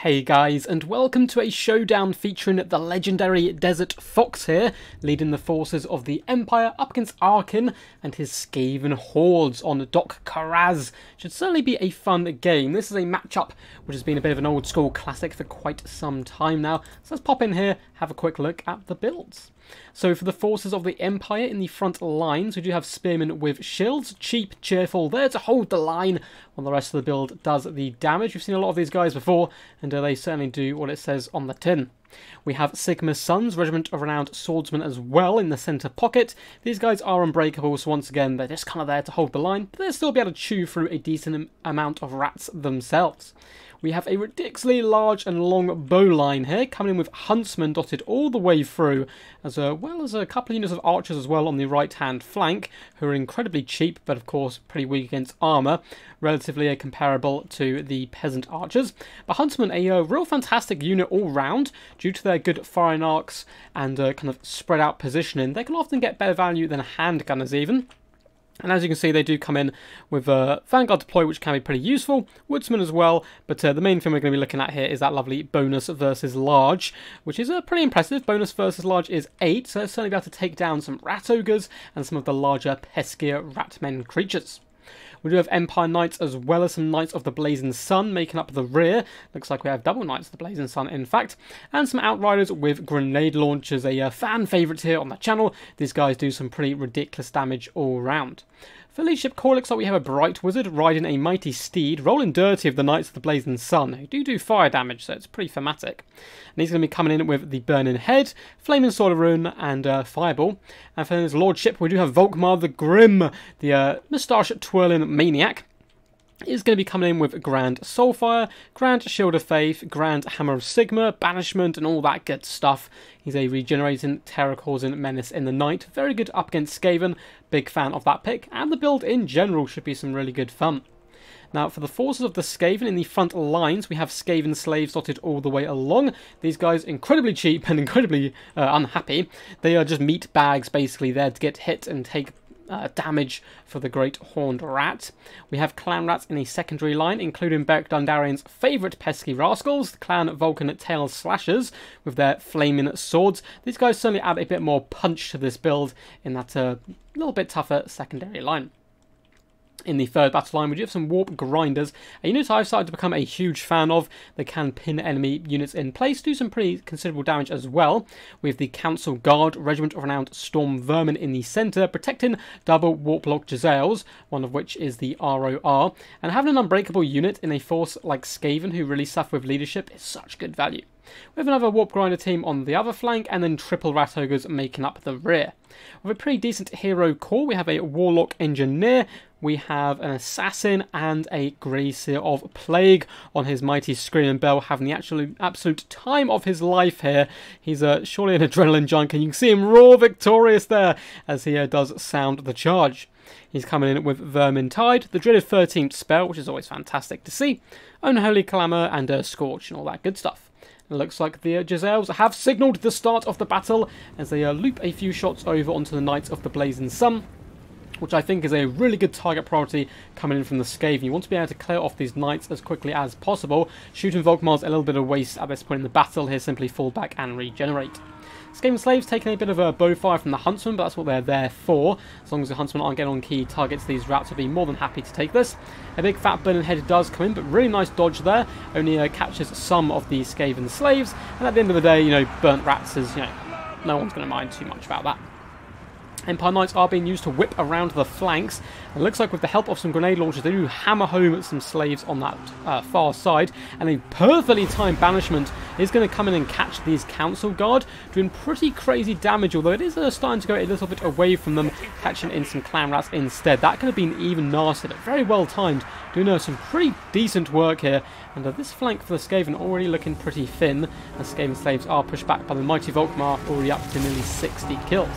Hey guys, and welcome to a showdown featuring the legendary Desert Fox here, leading the forces of the Empire up against Arkin and his Skaven hordes on Dock Karaz. Should certainly be a fun game. This is a matchup which has been a bit of an old school classic for quite some time now. So let's pop in here, have a quick look at the builds. So for the forces of the Empire in the front lines, we do have spearmen with shields, cheap, cheerful, there to hold the line, while the rest of the build does the damage. We've seen a lot of these guys before, and they certainly do what it says on the tin. We have Sigmar's Sons, Regiment of Renowned Swordsmen as well in the centre pocket. These guys are unbreakable, so once again, they're just kind of there to hold the line, but they'll still be able to chew through a decent amount of rats themselves. We have a ridiculously large and long bow line here, coming in with Huntsmen dotted all the way through, as well as a couple of units of archers as well on the right-hand flank, who are incredibly cheap, but of course pretty weak against armour, relatively comparable to the peasant archers. But Huntsmen, a real fantastic unit all round, due to their good firing arcs and kind of spread out positioning. They can often get better value than handgunners even. And as you can see, they do come in with Vanguard Deploy, which can be pretty useful. Woodsman as well, but the main thing we're going to be looking at here is that lovely bonus versus large, which is pretty impressive. Bonus versus large is 8, so it's certainly be able to take down some rat ogres and some of the larger, peskier ratmen creatures. We do have Empire Knights as well as some Knights of the Blazing Sun making up the rear. Looks like we have double Knights of the Blazing Sun, in fact. And some Outriders with grenade launchers, a fan favourite here on the channel. These guys do some pretty ridiculous damage all round. For Leadership Corps, looks like we have a Bright Wizard riding a mighty steed, rolling dirty of the Knights of the Blazing Sun, who do fire damage, so it's pretty thematic. And he's going to be coming in with the Burning Head, Flaming Sword of Rune, and Fireball. And for his Lordship, we do have Volkmar the Grim, the moustache-twirling maniac. Is going to be coming in with Grand Soulfire, Grand Shield of Faith, Grand Hammer of Sigmar, Banishment, and all that good stuff. He's a regenerating, terror-causing menace in the night. Very good up against Skaven. Big fan of that pick. And the build in general should be some really good fun. Now, for the forces of the Skaven in the front lines, we have Skaven slaves dotted all the way along. These guys incredibly cheap and incredibly unhappy. They are just meat bags, basically, there to get hit and take damage for the Great Horned Rat. We have Clan Rats in a secondary line, including Beric Dondarrion's favourite pesky rascals, the Clan Vulcan Tail Slashers, with their flaming swords. These guys certainly add a bit more punch to this build in that little bit tougher secondary line. In the third battle line, we do have some Warp Grinders, a unit I've started to become a huge fan of. They can pin enemy units in place, do some pretty considerable damage as well. We have the Council Guard, Regiment of Renowned Storm Vermin in the centre, protecting double Warplock Jezzails, one of which is the ROR. And having an unbreakable unit in a force like Skaven, who really suffer with leadership, is such good value. We have another Warp Grinder team on the other flank, and then triple Rat Ogres making up the rear. With a pretty decent hero core, we have a Warlock Engineer, we have an Assassin, and a Gracier of Plague on his mighty Screaming Bell, having the absolute time of his life here. He's surely an adrenaline junkie, and you can see him roar victorious there as he does sound the charge. He's coming in with Vermintide, the dreaded 13th spell, which is always fantastic to see, Unholy Clamour, and Scorch, and all that good stuff. It looks like the Jezzails have signalled the start of the battle as they loop a few shots over onto the Knights of the Blazing Sun, which I think is a really good target priority coming in from the Skaven. You want to be able to clear off these Knights as quickly as possible. Shooting Volkmar's a little bit of waste at this point in the battle. Here, simply fall back and regenerate. Skaven Slaves taking a bit of a bow fire from the Huntsman, but that's what they're there for. As long as the Huntsmen aren't getting on key targets, these rats will be more than happy to take this. A big fat burning head does come in, but really nice dodge there. Only catches some of the Skaven Slaves, and at the end of the day, you know, burnt rats is, you know, no one's going to mind too much about that. Empire Knights are being used to whip around the flanks. It looks like with the help of some grenade launchers, they do hammer home some slaves on that far side. And a perfectly timed banishment is going to come in and catch these Council Guard, doing pretty crazy damage, although it is starting to go a little bit away from them, catching in some Clan Rats instead. That could have been even nastier, but very well timed. Doing some pretty decent work here. And this flank for the Skaven already looking pretty thin, as Skaven Slaves are pushed back by the mighty Volkmar, already up to nearly 60 kills.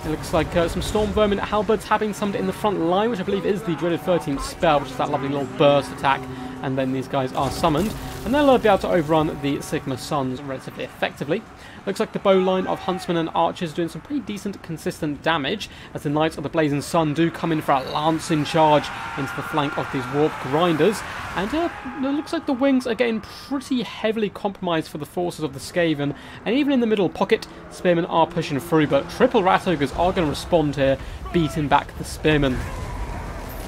It looks like some Storm Vermin Halberds having summoned in the front line, which I believe is the dreaded 13th spell, which is that lovely little burst attack, and then these guys are summoned. and they'll be able to overrun the Sigma Suns relatively effectively. Looks like the bow line of Huntsmen and Archers doing some pretty decent, consistent damage, as the Knights of the Blazing Sun do come in for a lancing charge into the flank of these Warp Grinders. And it looks like the wings are getting pretty heavily compromised for the forces of the Skaven, and even in the middle pocket, Spearmen are pushing through, but triple Rat Ogres are going to respond here, beating back the Spearmen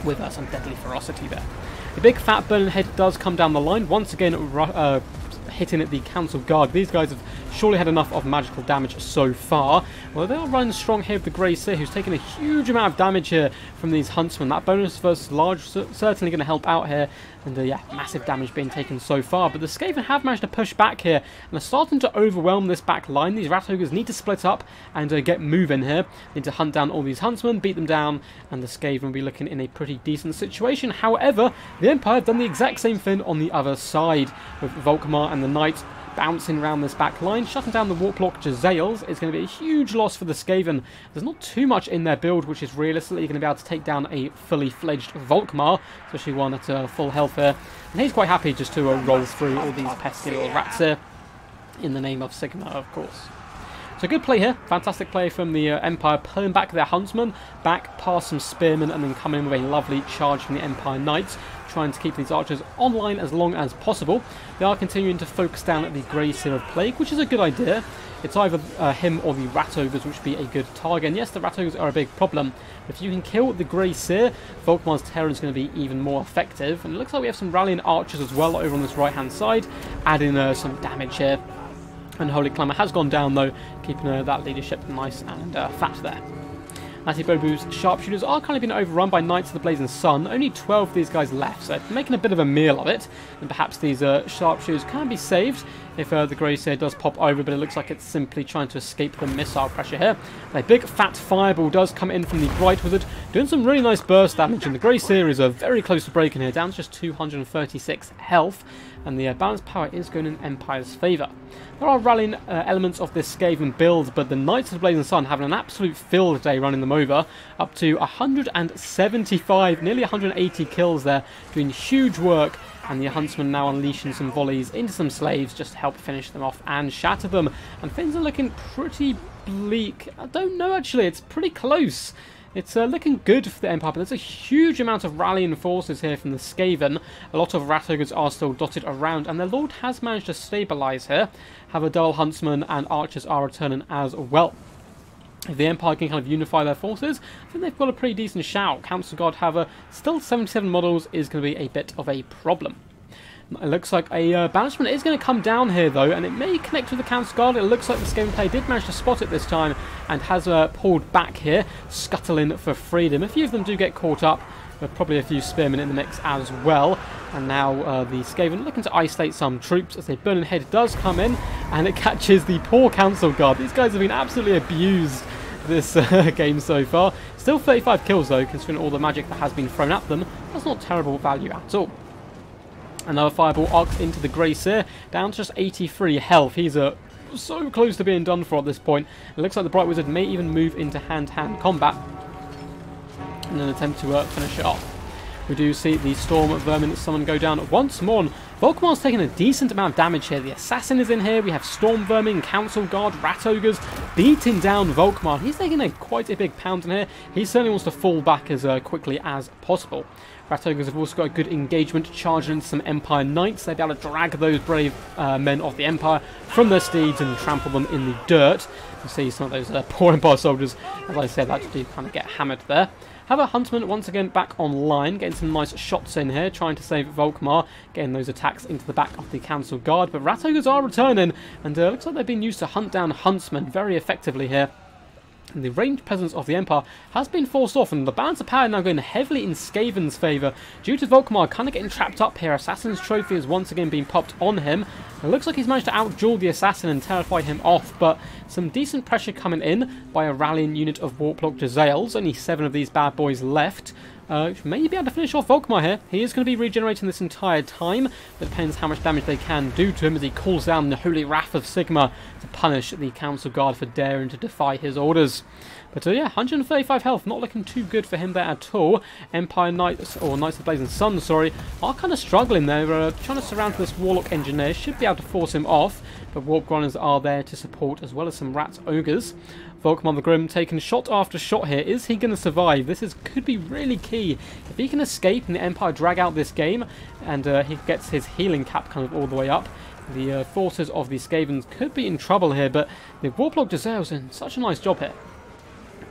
with some deadly ferocity there. The big fat burning head does come down the line, once again hitting at the Council Guard. These guys have surely had enough of magical damage so far. Well, they are running strong here with the Grey Seer, who's taking a huge amount of damage here from these Huntsmen. That bonus versus large certainly going to help out here. And yeah, massive damage being taken so far. But the Skaven have managed to push back here and are starting to overwhelm this back line. These Rat Ogres need to split up and get moving here. Need to hunt down all these Huntsmen, beat them down, and the Skaven will be looking in a pretty decent situation. However, the Empire have done the exact same thing on the other side, with Volkmar and the Knights bouncing around this back line, shutting down the Warplock Jezzails. Is going to be a huge loss for the Skaven. There's not too much in their build, which is realistically going to be able to take down a fully fledged Volkmar, especially one at full health here. And he's quite happy just to roll through all these pesky little rats here, in the name of Sigma, of course. So good play here, fantastic play from the Empire, pulling back their Huntsmen, back past some Spearmen, and then coming in with a lovely charge from the Empire Knights, trying to keep these archers online as long as possible. They are continuing to focus down at the Grey Seer of Plague, which is a good idea. It's either him or the Rat Ogres, which would be a good target. And yes, the Rat Ogres are a big problem. But if you can kill the Grey Seer, Volkmar's Terror is going to be even more effective. And it looks like we have some rallying archers as well over on this right-hand side, adding some damage here. And Holy Clamor has gone down, though, keeping that leadership nice and fat there. Natty Bobu's sharpshooters are kind of being overrun by Knights of the Blazing Sun. Only 12 of these guys left, so making a bit of a meal of it. And perhaps these sharpshooters can be saved if the Grey Seer does pop over, but it looks like it's simply trying to escape the missile pressure here. A big fat fireball does come in from the Bright Wizard, doing some really nice burst damage, and the Grey Seer is very close to breaking here, down to just 236 health, and the balanced power is going in Empire's favour. There are rallying elements of this Skaven build, but the Knights of the Blazing Sun having an absolute field day running them over, up to 175, nearly 180 kills there, doing huge work. And the Huntsman now unleashing some volleys into some slaves just to help finish them off and shatter them. And things are looking pretty bleak. I don't know, actually. It's pretty close. It's looking good for the Empire, but there's a huge amount of rallying forces here from the Skaven. A lot of Rat Ogres are still dotted around, and their Lord has managed to stabilise here. Havadal, Huntsman, and Archers are returning as well. If the Empire can kind of unify their forces, I think they've got a pretty decent shout. Council Guard, however, still 77 models is going to be a bit of a problem. It looks like a banishment is going to come down here, though, and it may connect with the Council Guard. It looks like the Skaven player did manage to spot it this time and has pulled back here, scuttling for freedom. A few of them do get caught up, with probably a few Spearmen in the mix as well. And now the Skaven looking to isolate some troops as a Burning Head does come in, and it catches the poor Council Guard. These guys have been absolutely abused this game so far. Still 35 kills, though, considering all the magic that has been thrown at them. That's not terrible value at all. Another fireball arcs into the Grey Seer, down to just 83 health. He's so close to being done for at this point. It looks like the Bright Wizard may even move into hand-to-hand combat in an attempt to finish it off. We do see the Storm Vermin Summon go down once more. And Volkmar's taking a decent amount of damage here. The Assassin is in here. We have Storm Vermin, Council Guard, Rat Ogres beating down Volkmar. He's taking quite a big pounding here. He certainly wants to fall back as quickly as possible. Rat Ogres have also got a good engagement, charging into some Empire Knights. They'll be able to drag those brave men of the Empire from their steeds and trample them in the dirt. You see some of those poor Empire soldiers, as I said, that do kind of get hammered there. Have a Huntsman once again back online, getting some nice shots in here, trying to save Volkmar, getting those attacks into the back of the Council Guard. But Rat Ogres are returning, and looks like they've been used to hunt down Huntsmen very effectively here. And the ranged presence of the Empire has been forced off, and the balance of power now going heavily in Skaven's favour due to Volkmar kind of getting trapped up here. Assassin's Trophy has once again been popped on him. It looks like he's managed to outduel the Assassin and terrify him off, but some decent pressure coming in by a rallying unit of Warplock Jezzails. Only 7 of these bad boys left. Maybe able to finish off Volkmar here. He is going to be regenerating this entire time. It depends how much damage they can do to him as he calls down the Holy Wrath of Sigma to punish the Council Guard for daring to defy his orders. But yeah, 135 health, not looking too good for him there at all. Empire Knights, or Knights of the Blazing Sun, sorry, are kind of struggling there. Trying to surround this Warlock Engineer, should be able to force him off, but Warp Grinders are there to support, as well as some Rat Ogres. Volkmar the Grim taking shot after shot here. Is he going to survive? This could be really key. If he can escape and the Empire drag out this game, and he gets his healing cap kind of all the way up, the forces of the Skavens could be in trouble here, but the Warlock Gisele's in such a nice job here.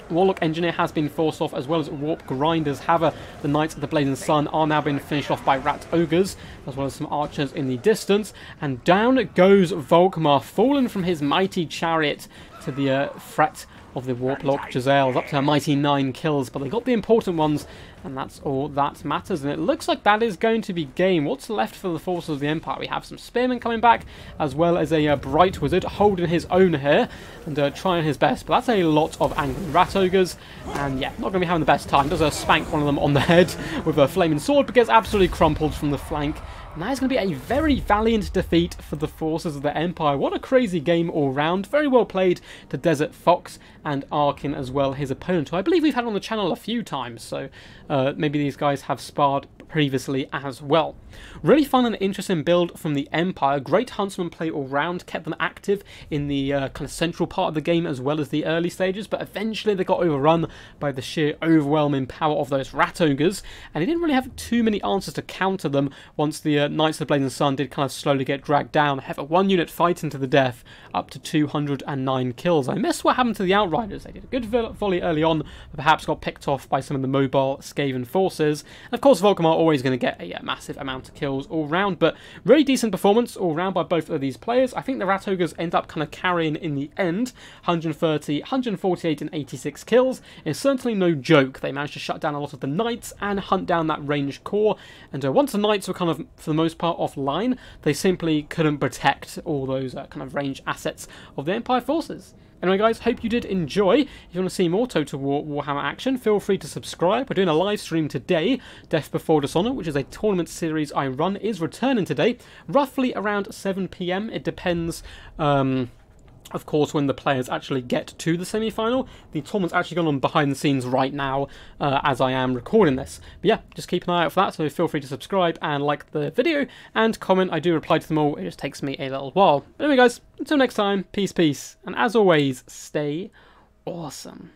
Warlock Engineer has been forced off, as well as Warp Grinders. However, the Knights of the Blazing Sun are now being finished off by Rat Ogres, as well as some archers in the distance. And down goes Volkmar, fallen from his mighty chariot to the threat of the Warlock Giselle, up to a mighty 9 kills, but they got the important ones, and that's all that matters. And it looks like that is going to be game. What's left for the forces of the Empire? We have some Spearmen coming back, as well as a Bright Wizard holding his own here, and trying his best, but that's a lot of angry Rat Ogres, and yeah, not going to be having the best time. Does spank one of them on the head with a flaming sword, but gets absolutely crumpled from the flank. And that is going to be a very valiant defeat for the forces of the Empire. What a crazy game all round. Very well played to Desert Fox and Arkin as well, his opponent, who I believe we've had on the channel a few times. So maybe these guys have sparred previously as well. Really fun and interesting build from the Empire. Great Huntsman play all round, kept them active in the kind of central part of the game as well as the early stages, but eventually they got overrun by the sheer overwhelming power of those Rat Ogres, and he didn't really have too many answers to counter them once the Knights of the Blazing Sun did kind of slowly get dragged down. However, one unit fighting to the death, up to 209 kills. I missed what happened to the Outriders. They did a good volley early on, but perhaps got picked off by some of the mobile Skaven forces. And of course, Volkmar always going to get a massive amount of kills all round, but really decent performance all round by both of these players. I think the Rat Ogres end up kind of carrying in the end. 130, 148 and 86 kills. It's certainly no joke. They managed to shut down a lot of the Knights and hunt down that ranged core, and once the Knights were kind of, for the most part, offline, they simply couldn't protect all those kind of ranged assets of the Empire forces. Anyway guys, hope you did enjoy. If you want to see more Total War Warhammer action, feel free to subscribe. We're doing a live stream today. Death Before Dishonor, which is a tournament series I run, is returning today, roughly around 7 PM. It depends, of course, when the players actually get to the semi-final. The tournament's actually going on behind the scenes right now as I am recording this. But yeah, just keep an eye out for that, so feel free to subscribe and like the video and comment. I do reply to them all. It just takes me a little while. But anyway guys, until next time, peace, and as always, stay awesome.